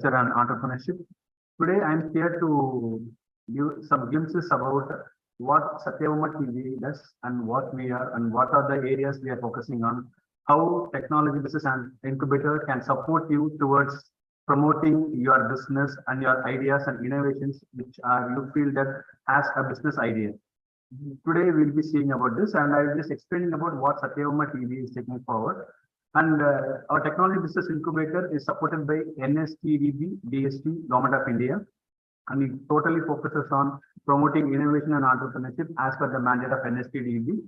and entrepreneurship. Today, I'm here to give some glimpses about what sathyabama-tbi does and what we are and what are the areas we are focusing on, how technology business and incubator can support you towards promoting your business and your ideas and innovations which you feel that as a business idea. Today, we'll be seeing about this, and I will just explaining about what sathyabama-tbi is taking forward. And our technology business incubator is supported by NSTDB, DST, Government of India, and it totally focuses on promoting innovation and entrepreneurship as per the mandate of NSTDB.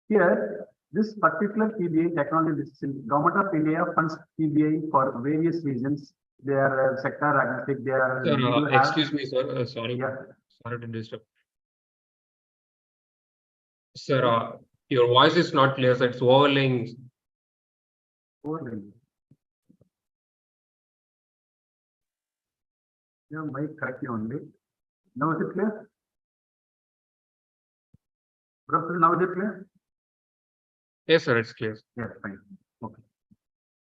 Here, this particular TBI, technology business, Government of India funds TBI for various reasons. They are sector agnostic. They are. Excuse me, sir. Sorry. Yeah. Sorry to disturb. Sir, your voice is not clear, sir. It's overlaying. Yeah, mic correctly only. Now is it clear? Professor, now is it clear? Yes, sir, it's clear. Yes, fine. Okay.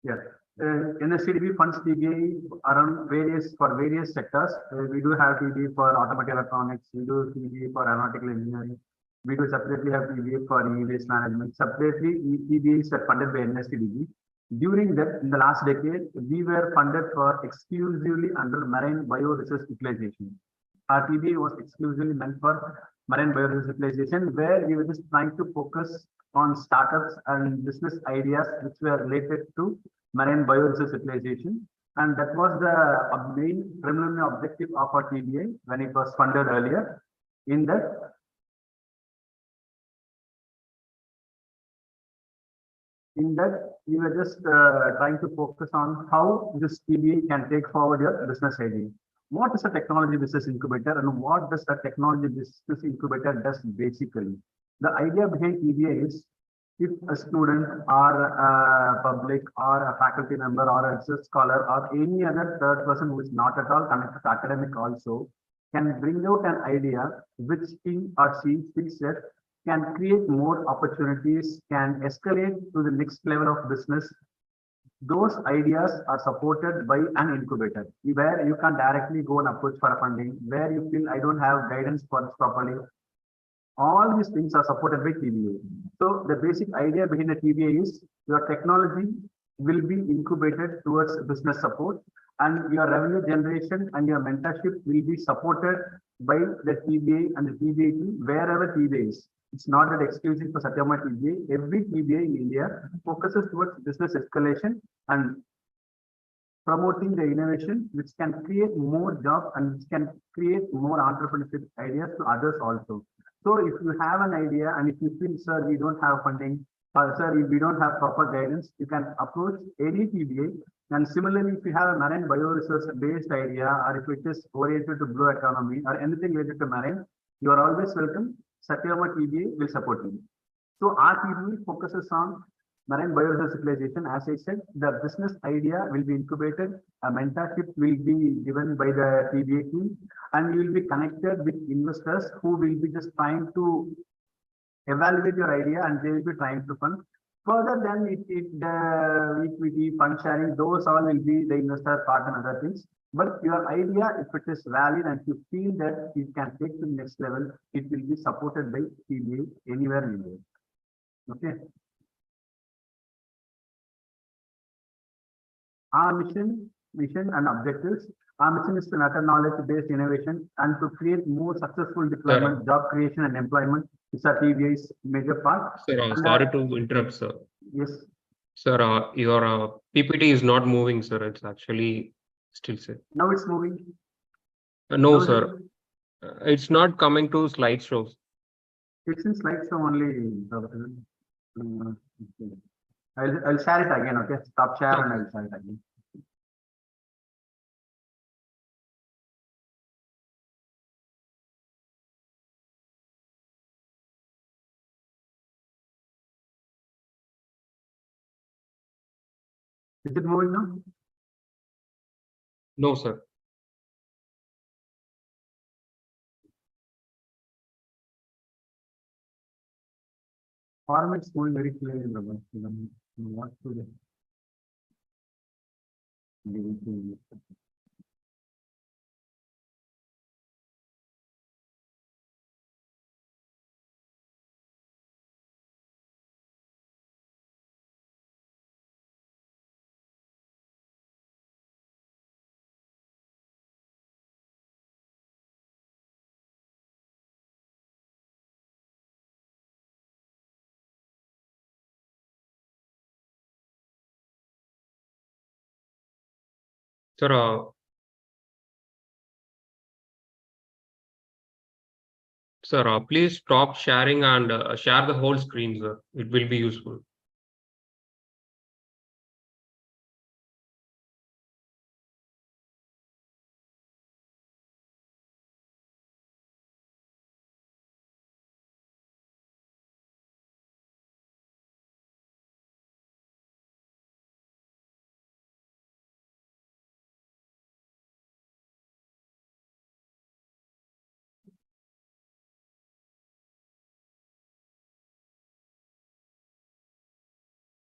Yes. NSTDB funds TBI around for various sectors. We do have TBI for automotive electronics. We do TBI for aeronautical engineering. We do separately have TBI for e-waste management. Separately, TBIs are funded by NSTDB. During that, in the last decade, we were funded for exclusively under marine bioresource utilization. Our TBI was exclusively meant for marine bioresource utilization, where we were just trying to focus on startups and business ideas which were related to marine bioresource utilization. And that was the main preliminary objective of our TBI when it was funded earlier. In that, we were just trying to focus on how this TBI can take forward your business idea. What is a technology business incubator and what does the technology business incubator does basically? The idea behind TBI is if a student or a public or a faculty member or a research scholar or any other third person who is not at all connected to academic also can bring out an idea which he or she thinks that can create more opportunities, can escalate to the next level of business. Those ideas are supported by an incubator where you can directly go and approach for funding, where you feel I don't have guidance for this properly. All these things are supported by TBI. So the basic idea behind the TBI is your technology will be incubated towards business support, and your revenue generation and your mentorship will be supported by the TBI and the TBI team wherever TBI is. It's not that exclusive for sathyabama-tbi. Every TBI in India focuses towards business escalation and promoting the innovation which can create more jobs and which can create more entrepreneurship ideas to others also. So if you have an idea and if you feel, sir, we don't have funding, or sir, if we don't have proper guidance, you can approach any TBI. And similarly, if you have a marine bioresource based idea, or if it is oriented to blue economy or anything related to marine, you are always welcome. sathyabama-tbi will support you. So our TBI focuses on marine bioresource utilization. As I said, the business idea will be incubated, a mentorship will be given by the TBI team, and you will be connected with investors who will be just trying to evaluate your idea and they will be trying to fund. Further than the equity, fund sharing, those all will be the investor part and other things. But your idea, if it is valid and you feel that it can take to the next level, it will be supported by TBI anywhere in India. Okay. Our mission and objectives. Our mission is to nurture knowledge-based innovation and to create more successful deployment, job creation, and employment. It's our TBI's major part. Sir, sorry to interrupt, sir. Yes. Sir, your PPT is not moving, sir. It's actually still set. Now it's moving. No, sir. It's not coming to slideshows. It's in slideshow only. I'll share it again. Okay, stop share and I'll share it again. Is it moving now? No, sir. Format's moving very clearly. What to do? Sir, please stop sharing and share the whole screen, sir. It will be useful.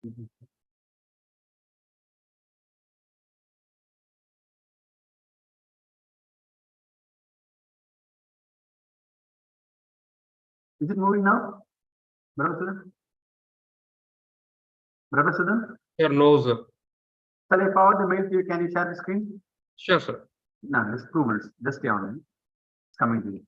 Is it moving now? Brother Sudan? Sir, no, sir. Shall I forward the mail to you? Can you share the screen? Sure, sir. No, just 2 minutes. Just stay online. It's coming to you.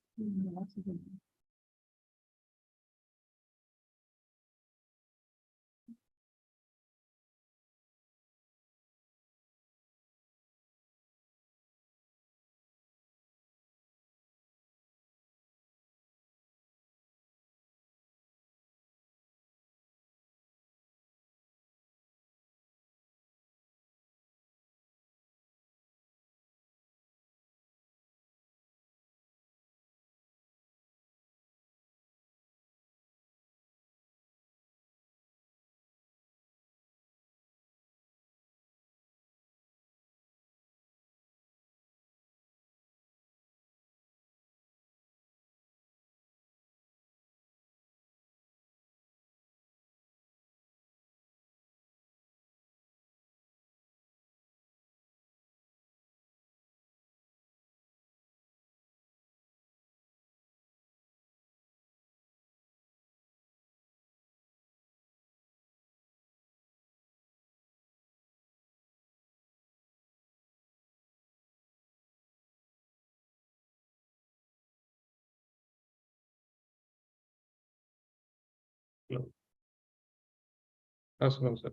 No. That's no, sir.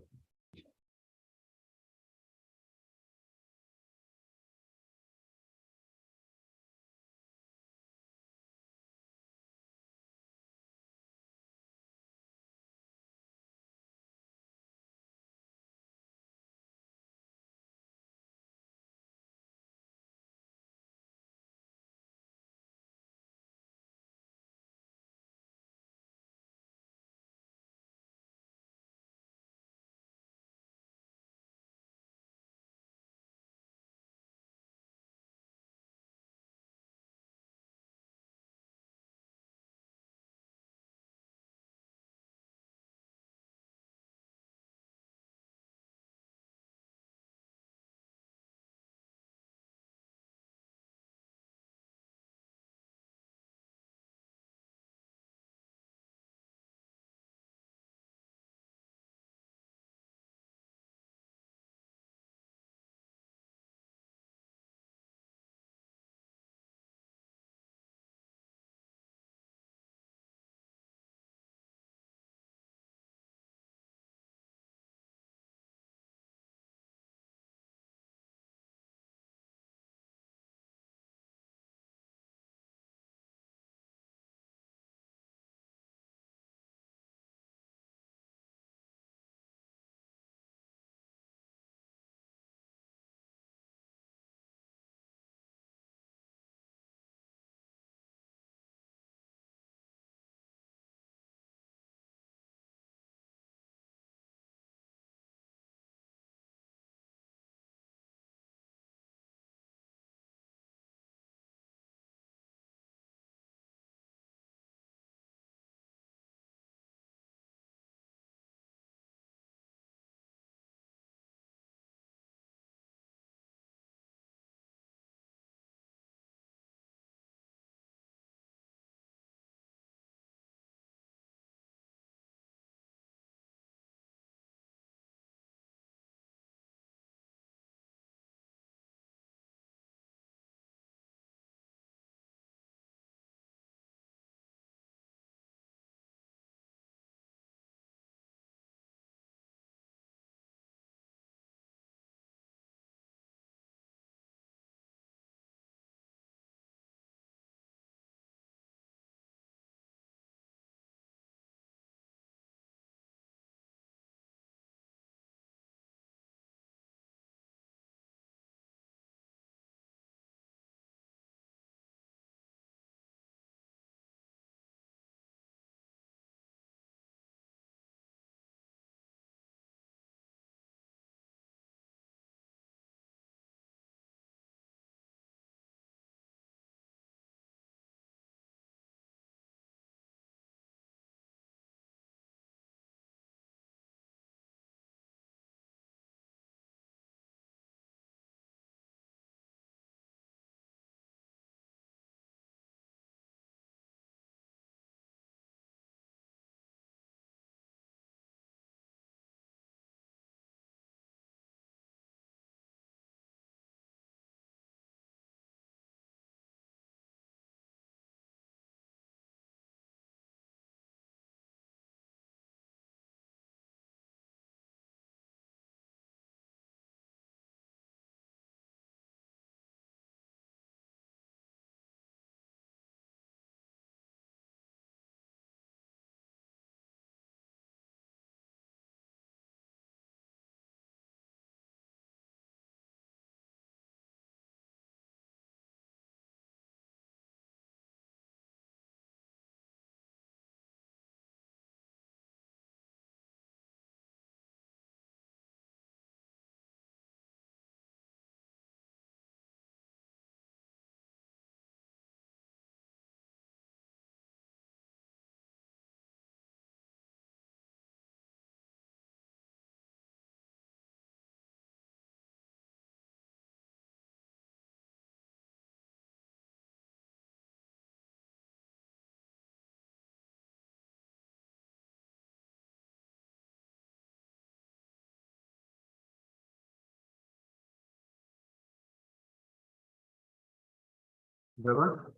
Trevor?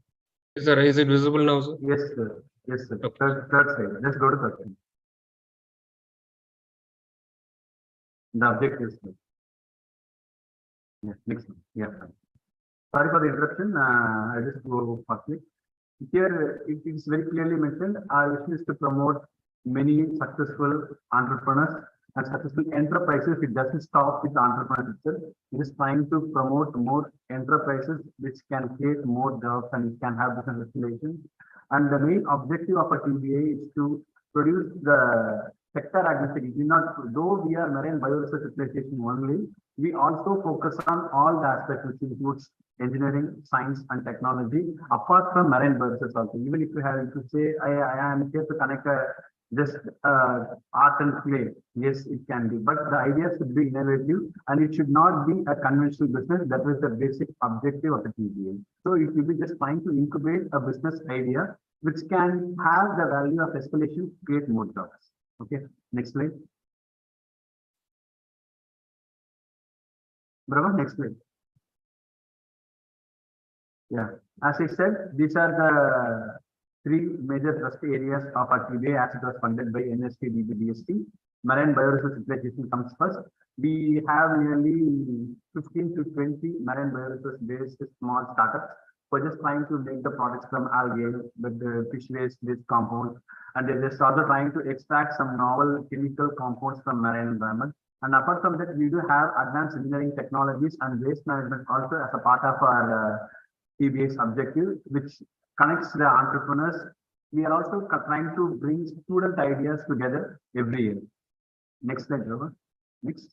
Sir, is it visible now, sir? Yes, sir. Yes, sir. Okay. Third side. Let's go to third side. The objectives. Yeah, next one. Yeah. Sorry for the interruption. I just go fastly. Here, it is very clearly mentioned, our mission is to promote many successful entrepreneurs and successful enterprises. It doesn't stop with the entrepreneurs itself. It is trying to promote more enterprises which can create more jobs and can have business relations. And the main objective of a TBA is to produce the sector agnostic. It is not, though we are marine bioresource utilization only, we also focus on all the aspects which includes engineering, science, and technology, apart from marine biology also. Even if you have to say, I am here to connect just art and play, yes, it can be. But the idea should be innovative and it should not be a conventional business. That is the basic objective of the TBA. So it will be just trying to incubate a business idea which can have the value of escalation, create more jobs. Okay, next slide. Bravo, next slide. Yeah, as I said, these are the three major trust areas of our TBA as it was funded by NST, DBDST. Marine bioresource utilization comes first. We have nearly 15 to 20 marine bioresource based small startups. We're just trying to make the products from algae with the fish waste based compounds. And they're just also trying to extract some novel chemical compounds from marine environment. And apart from that, we do have advanced engineering technologies and waste management also as a part of our TBA's objective, which connects the entrepreneurs. We are also trying to bring student ideas together every year. Next slide, Robert. Next.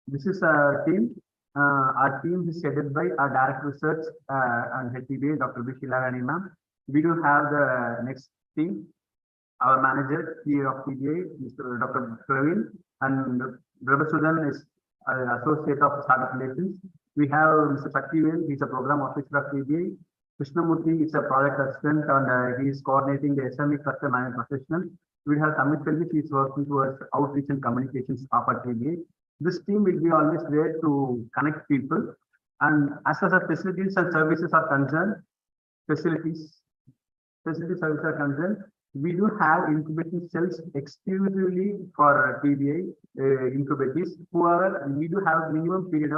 This is our team. Our team is headed by our Director of Research and Head TBA, Dr. Bishila ma'am. We do have the next team. Our manager here of TBA, Mr. Dr. Praveen, and Prabhasudan is Associate of Startup Relations. We have Mr. Shaktivel, he's a program officer of TBA. Krishnamurthy is a product assistant and he is coordinating the SME cluster management professional. We have Amit Selvi, he is working towards outreach and communications of our TBA. This team will be always there to connect people. And as far as facilities and services are concerned, facilities services are concerned, we do have incubation cells exclusively for TBA incubators. Whoever we do have minimum period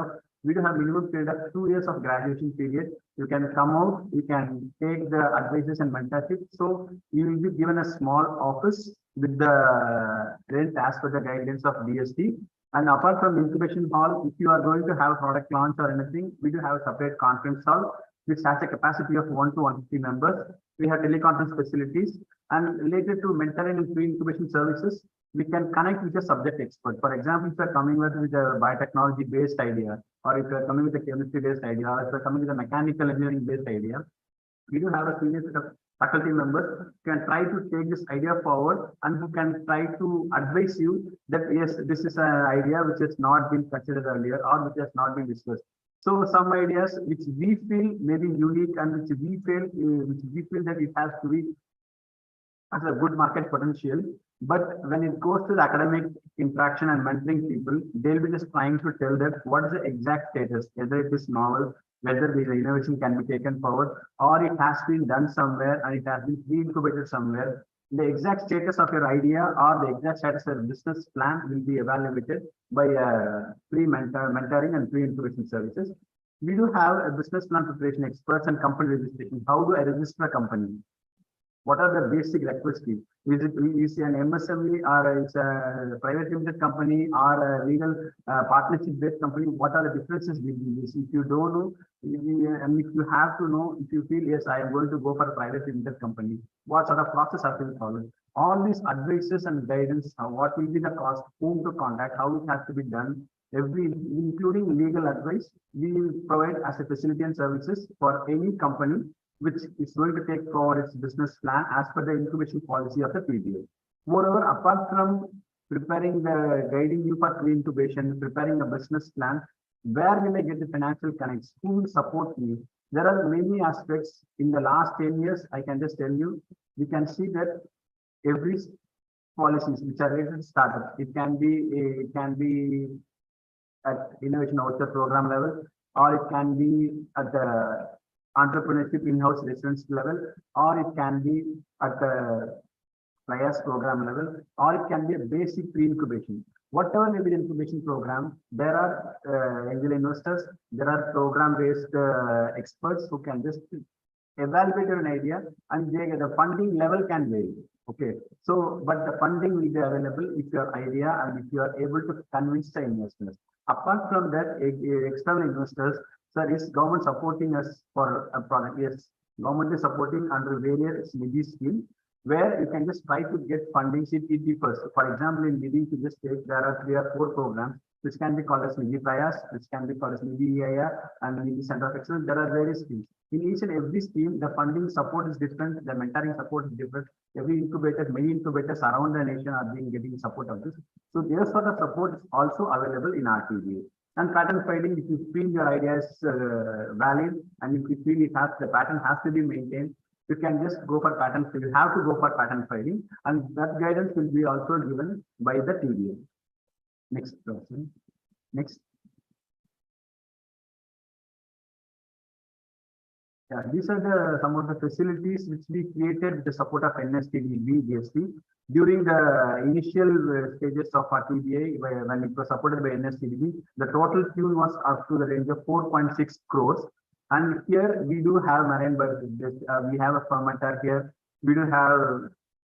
of 2 years of graduation period. You can come out, you can take the advices and mentorship. So you will be given a small office with the rent as per the guidelines of DST. And apart from incubation hall, if you are going to have product launch or anything, we do have a separate conference hall which has a capacity of 1 to 150 members. We have teleconference facilities and related to mentoring and pre-incubation services, we can connect with a subject expert. For example, if you are coming with a biotechnology based idea, or if you are coming with a chemistry based idea, or if you are coming with a mechanical engineering based idea, we do have a senior set of faculty members who can try to take this idea forward and who can try to advise you that yes, this is an idea which has not been considered earlier or which has not been discussed. So some ideas which we feel may be unique and which we feel that it has to be as a good market potential. But when it goes to the academic interaction and mentoring people, they'll be just trying to tell them what is the exact status, whether it is novel, whether the innovation can be taken forward, or it has been done somewhere and it has been pre-incubated somewhere. The exact status of your idea or the exact status of your business plan will be evaluated by mentoring and pre-incubation services. We do have a business plan preparation experts and company registration. How do I register a company? What are the basic requisites? Is it an MSME or it's a private limited company or a legal partnership based company? What are the differences between this? If you don't know, and if you have to know, if you feel yes, I am going to go for a private limited company, what sort of process have to be followed? All these advices and guidance, what will be the cost, whom to contact, how it has to be done, including legal advice, we will provide as a facility and services for any company which is going to take forward its business plan as per the incubation policy of the TBA. Moreover, apart from guiding you for pre-incubation, preparing a business plan, where will I get the financial connects? Who will support me? There are many aspects. In the last 10 years, I can just tell you, we can see that every policies which are related to startups, it can be at innovation voucher program level, or it can be at the entrepreneurship in-house residence level, or it can be at the trias program level, or it can be a basic pre-incubation. Whatever may be the incubation program, there are angel investors, there are program-based experts who can just evaluate an idea, and the funding level can vary. Okay, so but the funding will be available if your idea and if you are able to convince the investors. Apart from that, external investors, sir, is government supporting us for a product? Yes, government is supporting under various NIDI scheme, where you can just try to get funding. It differs. For example, in NIDI, to just take, there are 3 or 4 programs which can be called as NIDI Trias, which can be called as NIDI EIR and NIDI Center of Excellence. There are various schemes. In each and every scheme, the funding support is different, the mentoring support is different. Every incubator, many incubators around the nation are being getting support of this. So their sort of support is also available in RTBA. And patent filing, if you feel your idea is valid, and if you feel the patent has to be maintained, you can just go for patent. You have to go for patent filing, and that guidance will be also given by the TBA. Next person. Next. Yeah, these are some of the facilities which we created with the support of NSTDB, GST. During the initial stages of our TBA, when it was supported by NSTDB, the total tune was up to the range of 4.6 crores. And here we do have marine bird. We have a fermenter here. We do have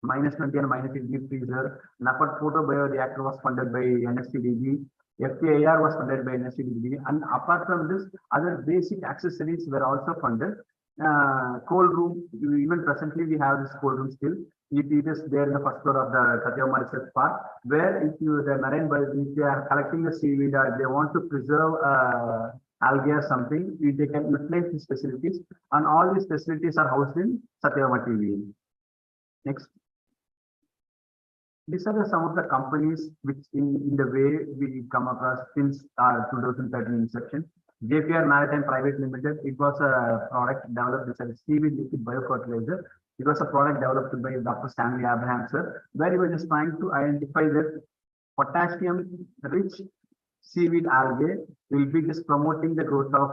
-20 and -80 freezer. Napad photobioreactor was funded by NSTDB. FTIR was funded by NSTDB, and apart from this, other basic accessories were also funded. Cold room, even presently we have this cold room still. It is there in the first floor of the Satyabama Research Park, where if the marine birds, if they are collecting the seaweed or they want to preserve algae or something, they can utilize these facilities, and all these facilities are housed in sathyabama-tbi. Next. These are some of the companies which in the way we come across since our 2013 inception. JPR Maritime Private Limited, it was a product developed as a seaweed liquid biofertilizer. It was a product developed by Dr. Stanley Abraham, sir, where he was just trying to identify that potassium-rich seaweed algae will be just promoting the growth of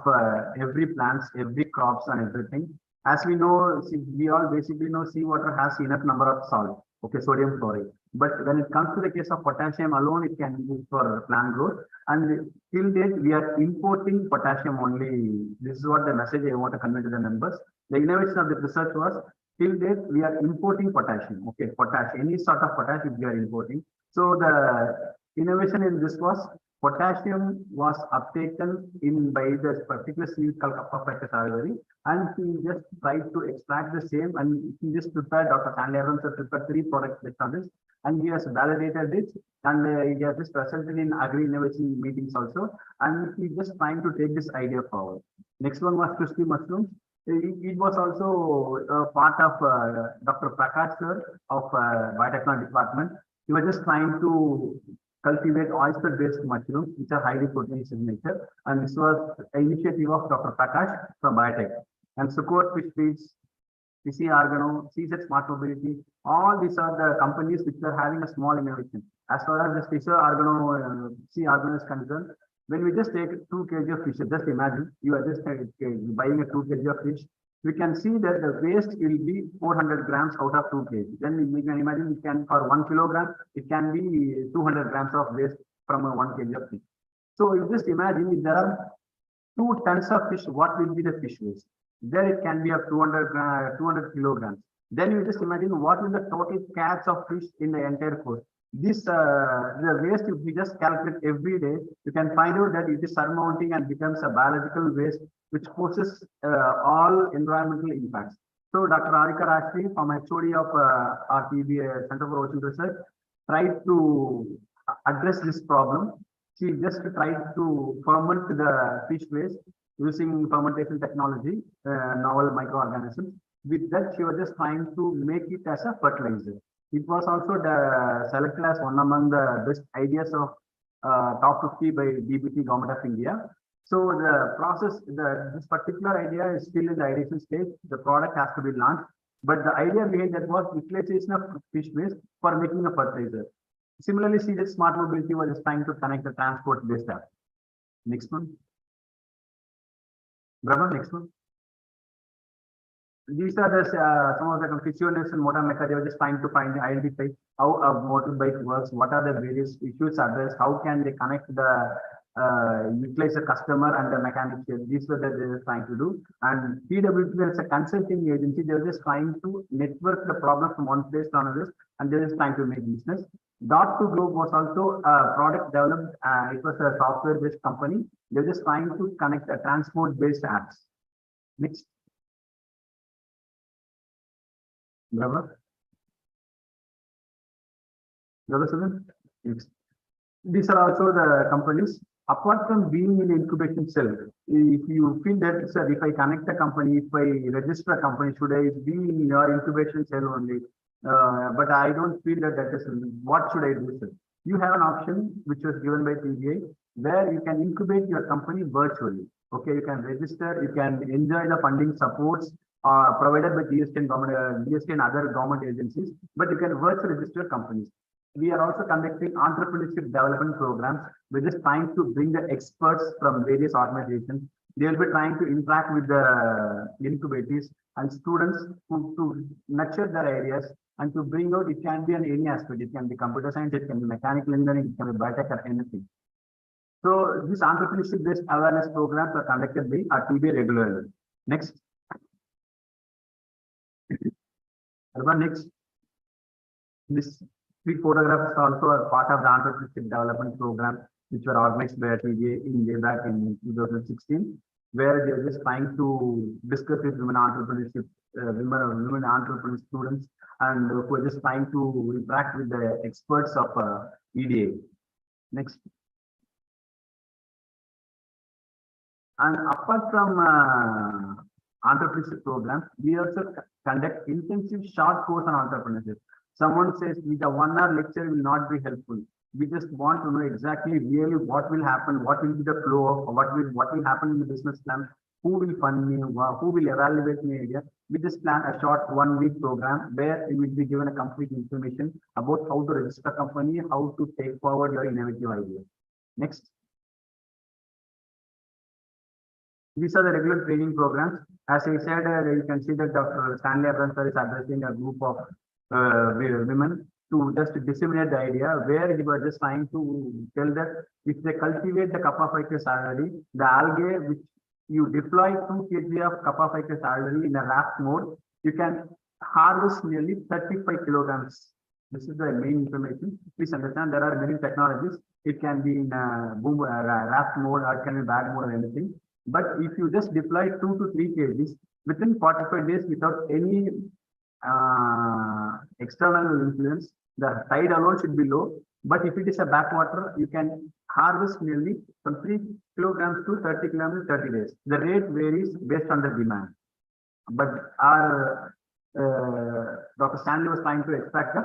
every plants, every crops and everything. As we know, we all basically know seawater has enough number of salt, okay, sodium chloride. But when it comes to the case of potassium alone, it can be used for plant growth. And till date, we are importing potassium only. This is what the message I want to convey to the members. The innovation of the research was, till date, we are importing potassium. Okay, potassium, any sort of potassium we are importing. So the innovation in this was, potassium was uptaken in by this particular seaweed called Aquaculture, and he just tried to extract the same, and he just prepared, Dr. Stanley Abrams prepared 3 products based on this, and he has validated it, and he has just presented in agri innovation meetings also, and he just trying to take this idea forward. Next one was crispy mushrooms. It was also part of Dr. Prakash sir of biotechnology department. He was just trying to cultivate oyster-based mushrooms, which are highly proteinous in nature. And this was an initiative of Dr. Prakash from Biotech. And Sukkot Fish Feeds, PC Organo, CZ Smart Mobility, all these are the companies which are having a small innovation. As far as this PC Organo, C Organo is concerned, when we just take 2 kg of fish, just imagine you are just buying a 2 kg of fish. We can see that the waste will be 400 grams out of 2 kg. Then we can imagine it can, for 1 kilogram, it can be 200 grams of waste from a 1 kg of fish. So you just imagine if there are 2 tons of fish, what will be the fish waste? There it can be of 200 kilograms. Then you just imagine what is the total catch of fish in the entire coast. This the waste, if we just calculate every day, you can find out that it is surmounting and becomes a biological waste which poses all environmental impacts. So Dr. Arika Rashmi from HOD of RTB Center for Ocean Research tried to address this problem. She just tried to ferment the fish waste using fermentation technology, novel microorganisms. With that, she was just trying to make it as a fertilizer. It was also selected as one among the best ideas of top 50 by DBT Government of India. So the process, this particular idea is still in the ideation stage. The product has to be launched, but the idea behind that was utilization of fish waste for making a fertilizer. Similarly, see that Smart Mobility was just trying to connect the transport based app. Next one. Brahma, next one. These are the some of the physiologists and motor mechanics. They were just trying to identify how a motorbike works, what are the various issues addressed, how can they connect the utilize the customer and the mechanic. These were that they were trying to do. And PWT as a consulting agency, they were just trying to network the problem from one place to another, and they were just trying to make business. Dot to Globe was also a product developed. It was a software-based company. They were just trying to connect a transport-based apps. Next. Brother, Next. These are also the companies. Apart from being in incubation cell, if you feel that, sir, if I connect a company, if I register a company, should I be in your incubation cell only? But I don't feel that that is, what should I do, sir? You have an option which was given by TBI where you can incubate your company virtually. Okay, you can register, you can enjoy the funding supports provided by GST and government, GST and other government agencies, but you can virtually register companies. We are also conducting entrepreneurship development programs. We're just trying to bring the experts from various organizations. They will be trying to interact with the incubators and students to nurture their areas and to bring out. It can be on any aspect. It can be computer science, it can be mechanical engineering, it can be biotech or anything. So these entrepreneurship-based awareness programs are conducted by our TBA regularly. Next. Next. This three photographs also are part of the entrepreneurship development program, which were organized by TBA in way back in 2016, where they are just trying to discuss with women entrepreneurship, women entrepreneur students, and who are just trying to interact with the experts of EDA. Next. And apart from entrepreneurship programs, we also conduct intensive short course on entrepreneurship. Someone says with a 1 hour lecture will not be helpful. We just want to know exactly really what will happen, what will be the flow of what will happen in the business plan, who will fund me, who will evaluate my idea. We just plan a short 1 week program where you will be given a complete information about how to register a company, how to take forward your innovative idea. Next. These are the regular training programs. As I said, you can see that Dr. Stanley Abrams is addressing a group of women to just disseminate the idea, where he was just trying to tell that if they cultivate the kappa ficus already, the algae which you deploy 2 kg of kappa ficus already in a raft mode, you can harvest nearly 35 kilograms. This is the main information. Please understand there are many technologies. It can be in raft mode or it can be bag mode or anything. But if you just deploy 2 to 3 kgs within 45 days without any external influence, the tide alone should be low. But if it is a backwater, you can harvest nearly from 3 kilograms to 30 kilograms in 30 days. The rate varies based on the demand. But our Dr. Stanley was trying to extract the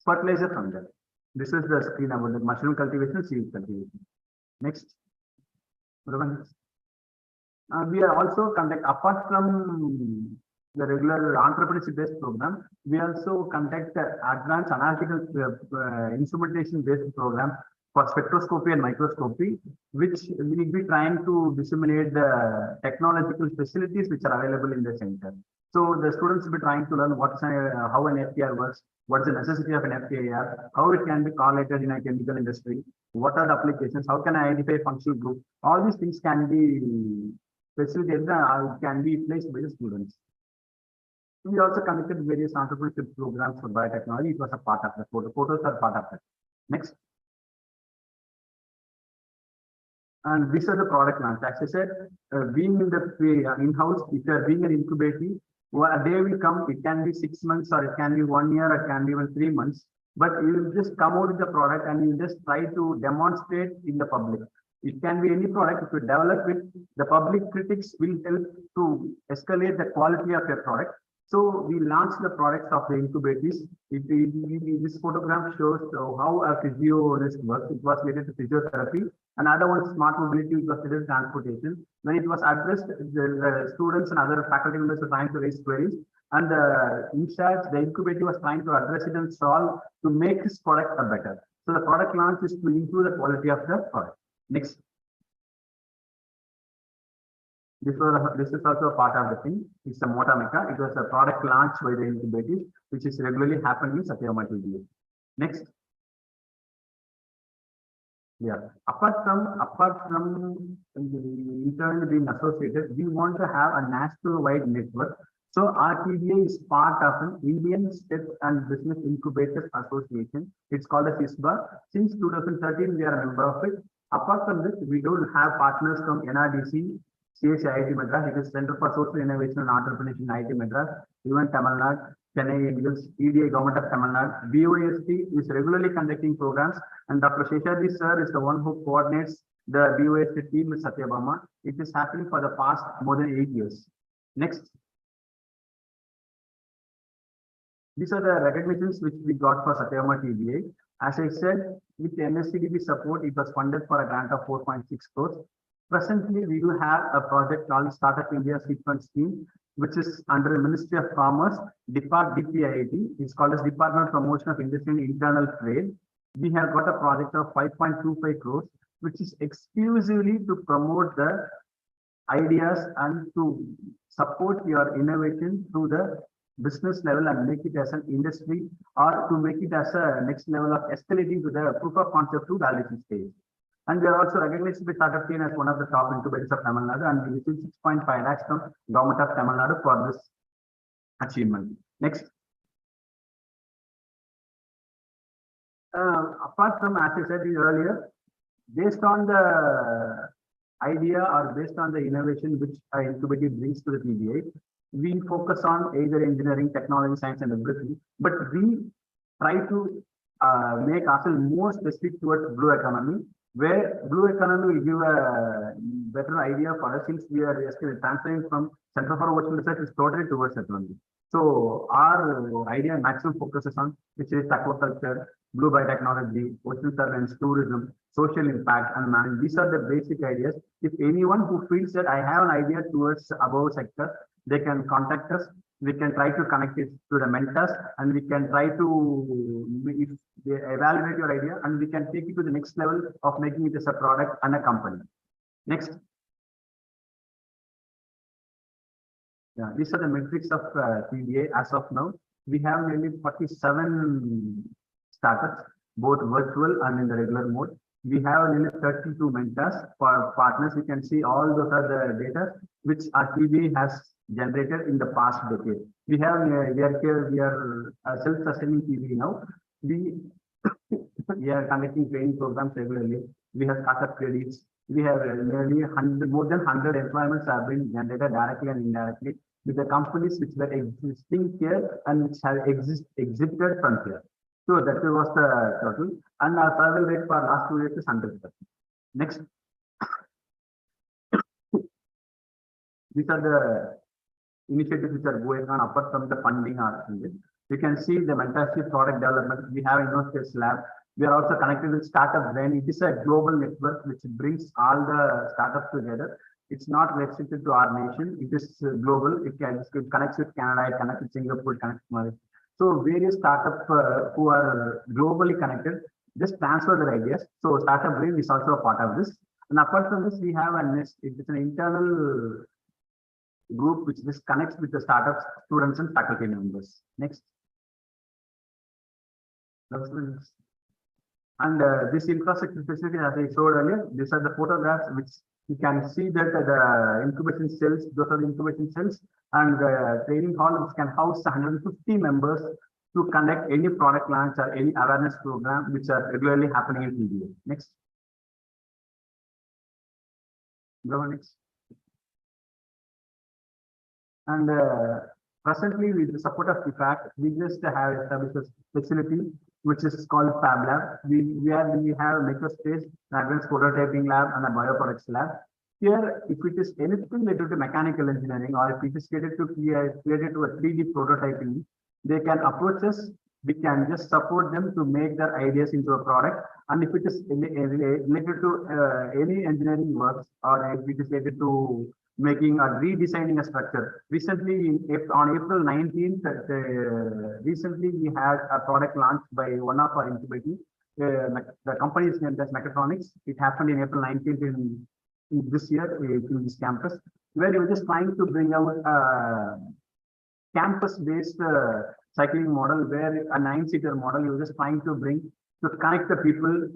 fertilizer from that. This is the screen about the mushroom cultivation, seed cultivation. Next. We are also conduct, apart from the regular entrepreneurship-based program, we also conduct advanced analytical instrumentation-based program for spectroscopy and microscopy, which will be trying to disseminate the technological facilities which are available in the center. So the students will be trying to learn what's how an FTR works, what's the necessity of an FTIR, how it can be correlated in a chemical industry, what are the applications, how can I identify functional group. All these things can be facilitated, can be placed by the students. We also conducted various entrepreneurship programs for biotechnology. It was a part of the photos are part of that. Next. And these are the product launch. As I said, being in the in-house, if you are being an incubator, a day will come, it can be 6 months or it can be 1 year, or it can be even 3 months. But you will just come out with the product and you just try to demonstrate in the public. It can be any product. If you develop it, the public critics will help to escalate the quality of your product. So we launched the products of the incubators. This photograph shows how a physiologist works. It was related to physiotherapy. Another one, smart mobility, which was related to transportation. When it was addressed, the students and other faculty members were trying to raise queries. And in charge, the incubator was trying to address it and solve to make this product better. So the product launch is to improve the quality of the product. Next. This is also a part of the thing. It's a Motameka. It was a product launched by the incubators, which is regularly happening in sathyabama-tbi. Next. Yeah. Apart from internally being associated, we want to have a national-wide network. So RTBA is part of an Indian Steps and Business Incubators Association. It's called a CISBA. Since 2013, we are a member of it. Apart from this, we don't have partners from NRDC, CSIIT Madras, it is Center for Social Innovation and Entrepreneurship in IIT Madras, even Tamil Nadu, Chennai Angels, EDA Government of Tamil Nadu. BOST is regularly conducting programs, and Dr. Sheshadri sir is the one who coordinates the BOST team with Sathyabama. It is happening for the past more than 8 years. Next. These are the recognitions which we got for sathyabama-tbi. As I said, with MSCDB support, it was funded for a grant of 4.6 crores. Presently, we do have a project called Startup India Seed Fund Scheme, which is under the Ministry of Commerce, DPIIT. It's called as Department Promotion of Industry and Internal Trade. We have got a project of 5.25 crores, which is exclusively to promote the ideas and to support your innovation through the business level and make it as an industry, or to make it as a next level of escalating to the proof of concept to validation stage. And we are also recognized by Startup Team as one of the top incubators of Tamil Nadu, and we received 6.5 lakhs from Government of Tamil Nadu for this achievement. Next. Apart from, as I said earlier, based on the idea or based on the innovation which our incubator brings to the TBA, we focus on either engineering, technology, science, and everything, but we try to make ourselves more specific towards blue economy, where blue economy will give a better idea for us, since we are still transferring from Center for Ocean Research is totally towards economy. So our idea maximum focuses on, which is aquaculture, blue biotechnology, ocean surveillance, tourism, social impact, and management. These are the basic ideas. If anyone who feels that I have an idea towards above sector, they can contact us. We can try to connect it to the mentors, and we can try to, if they evaluate your idea, and we can take it to the next level of making it as a product and a company. Next. Yeah, these are the metrics of TBA as of now. We have nearly 47 startups, both virtual and in the regular mode. We have nearly 32 mentors for partners. You can see all those are the data which our TBA has generated in the past decade. We are self-sustaining TBA now. We are conducting training programs regularly. We have startup credits. We have nearly more than 100 employments have been generated directly and indirectly with the companies which were existing here and which have exited from here. So that was the total. And our survival rate for last 2 years is 100%. Next. These are the initiatives which are going on apart from the funding or something. You can see the mentorship, product development. We have InnoSpace Lab. We are also connected with Startup Brain. It is a global network which brings all the startups together. It's not restricted to our nation. It is global. It connects with Canada, it connects with Singapore, it connects with Malaysia. So various startups who are globally connected just transfer their ideas. So Startup Brain is also a part of this. And apart from this, we have it is an internal group which just connects with the startups, students, and faculty members. Next. And this infrastructure facility, as I showed earlier, these are the photographs which you can see that the incubation cells, those are the incubation cells, and the training hall which can house 150 members to conduct any product launch or any awareness program which are regularly happening in TBA. Next. Go next. And presently, with the support of IFAC, we just have established a facility which is called Fab Lab. We have a makerspace, an advanced prototyping lab, and a bioproducts lab. Here, if it is anything related to mechanical engineering, or if it is related to a 3D prototyping, they can approach us. We can just support them to make their ideas into a product. And if it is related to any engineering works, or if it is related to making or redesigning a structure. Recently, on April 19th, recently we had a product launched by one of our incubators. The company is named as Mechatronics. It happened in April 19th in in this year in this campus, where you were just trying to bring out campus-based cycling model, where a 9-seater model you were just trying to bring to connect the people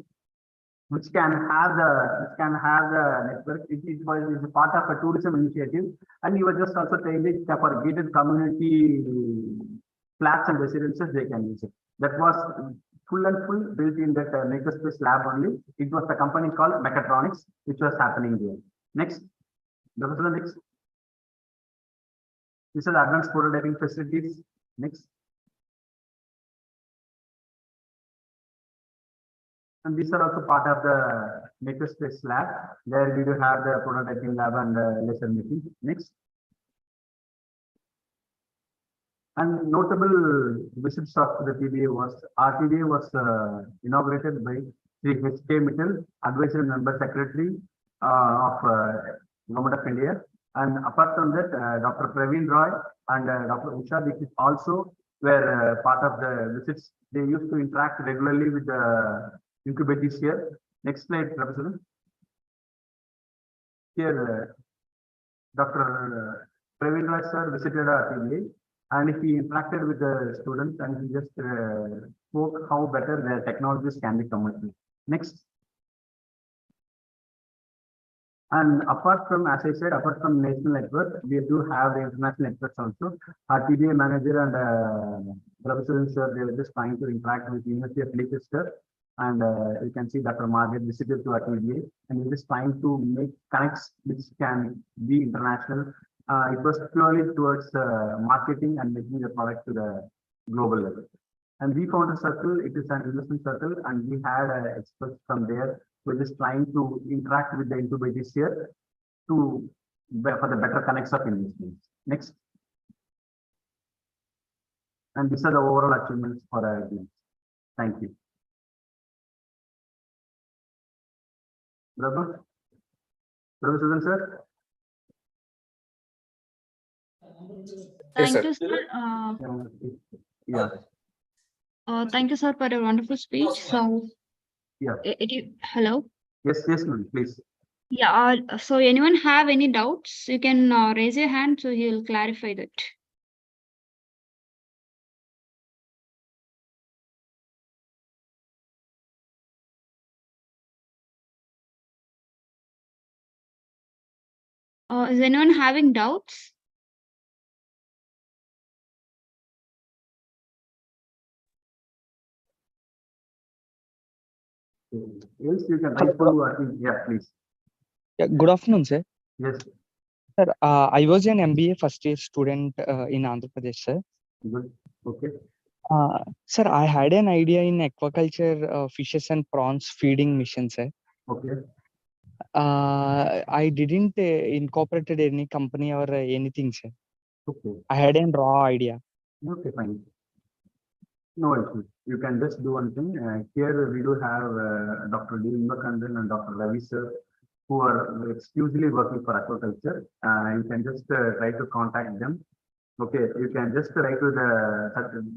which can have the network. It was a part of a tourism initiative, and you were just also saying it for gated community flats and residences they can use it. That was full and full built in that makerspace lab only. It was the company called Mechatronics, which was happening there. Next, next. These are the advanced prototyping facilities. Next. And these are also part of the makerspace lab. There we do have the prototyping lab and laser making. Next. And notable visits of the TBA was, RTBA was inaugurated by Sri H.K. Mittal, Advisory Member Secretary of Government of India. And apart from that, Dr. Praveen Roy and Dr. Usha Dixit also were part of the visits. They used to interact regularly with the incubators here. Next slide, Professor. Here, Dr. Praveen Roy sir visited our TBA, and he interacted with the students, and he just spoke how better the technologies can be commercial. Next. And apart from, as I said, apart from national network, we do have the international networks also. Our TBA manager and Professor sir, they were just trying to interact with University of Leicester. And you can see Dr. Margaret visited to our TBA, and we're just trying to make connects which can be international. It was purely towards marketing and making the product to the global level. And we found a circle, it is an investment circle, and we had experts from there. We're just trying to interact with the incubators here for the better connects of investments. Next. And these are the overall achievements for our team. Thank you. Brother Sudan, sir. Thank you, sir. Yeah. Thank you, sir, for a wonderful speech. So, Yeah. Hello. Yes, ma'am, please. Yeah. So, anyone have any doubts? You can raise your hand, so he'll clarify that. Is anyone having doubts? Else you can write to, yeah, please. Yeah, good afternoon, sir. Yes. Sir, I was an MBA first year student in Andhra Pradesh, sir. Good. Okay. Sir, I had an idea in aquaculture, fishes and prawns feeding mission, sir. Okay. I didn't incorporated any company or anything, sir. Okay. I had a raw idea. Okay, fine. No issue. You can just do one thing. Here we do have Dr. D. Invakandan and Dr. Ravi sir, who are exclusively working for aquaculture. You can just try to contact them. Okay, you can just write to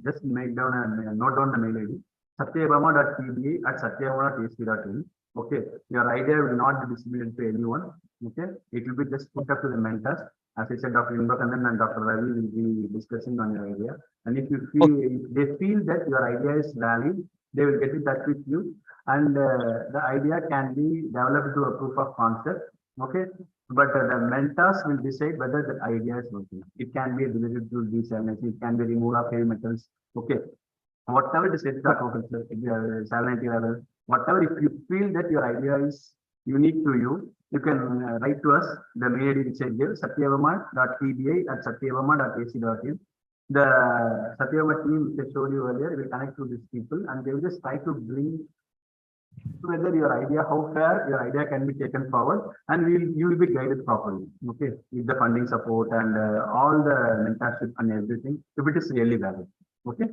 just make down and note down the mail ID, sathyabama-tbi@sathyabama.ac.in. Okay, your idea will not be distributed to anyone. Okay, it will be just put up to the mentors. As I said, Dr. Invakandan and Dr. Ravi will be discussing on your idea. And if you feel, if they feel that your idea is valid, they will get in touch with you. And the idea can be developed to a proof of concept. Okay, but the mentors will decide whether the idea is working. It can be related to desalination, it can be removal of heavy metals. Okay, whatever it is, salinity level, whatever, if you feel that your idea is unique to you, you can write to us. The mail ID which I give, sathyabama.tbi@sathyabama.ac.in. The Sathyabama team which I showed you earlier will connect to these people, and they will just try to bring whether your idea, how far your idea can be taken forward, and you will be guided properly. Okay, with the funding support and all the mentorship and everything, if it is really valid. Okay,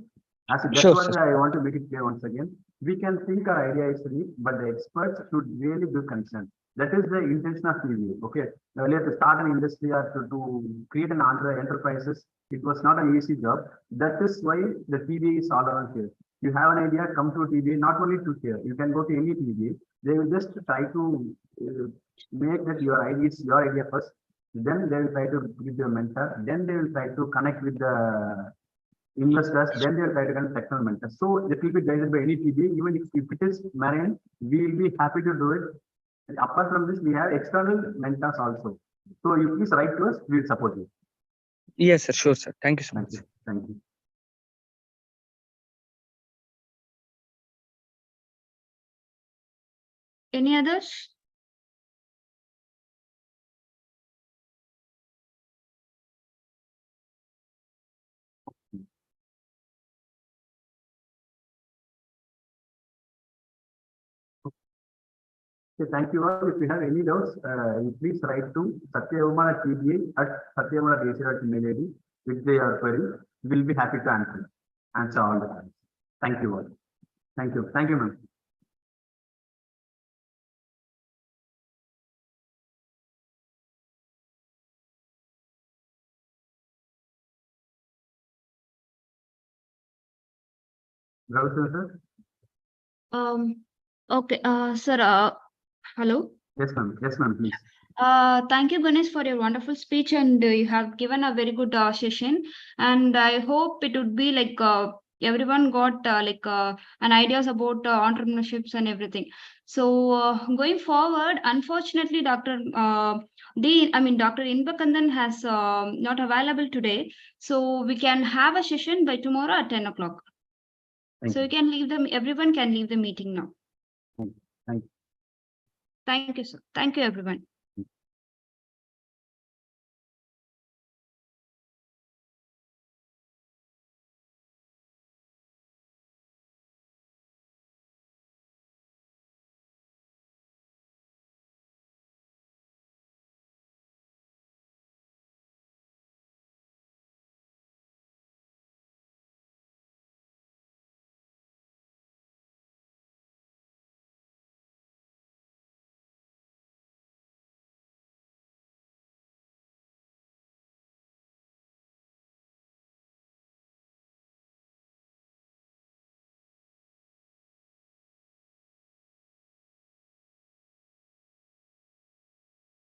that's Sure, what sir. I want to make it clear once again. We can think our idea is unique, but the experts should really be concerned. That is the intention of TBA. Okay, earlier to start an industry or to create an enterprises, it was not an easy job. That is why the TBA is all around here. You have an idea, come to TBA, not only to here. You can go to any TBA. They will just try to make that your idea first. Then they will try to give you a mentor. Then they will try to connect with the investors. Then they will try to connect technical mentors. So it will be guided by any TBA. Even if it is marine, we will be happy to do it. And apart from this, we have external mentors also. So you please write to us. We will support you. Yes, sir. Sure, sir. Thank you so Thank much. you. Thank you. Any others? Okay, thank you all. If you have any doubts, please write to sathyabama-tbi at sathyabama.ac.in with your query. We will be happy to answer all the time. Thank you all. Thank you. Thank you, ma'am. Sir? Okay, sir, hello. Yes, ma'am. Yes, ma'am, please. Thank you, Ganesh, for your wonderful speech, and you have given a very good session. And I hope it would be like everyone got an ideas about entrepreneurships and everything. So going forward, unfortunately, Dr. Dr. Inbakandan has not available today. So we can have a session by tomorrow at 10 o'clock. So you can leave them. Everyone can leave the meeting now. Thank you. Thank you, sir. Thank you, everyone.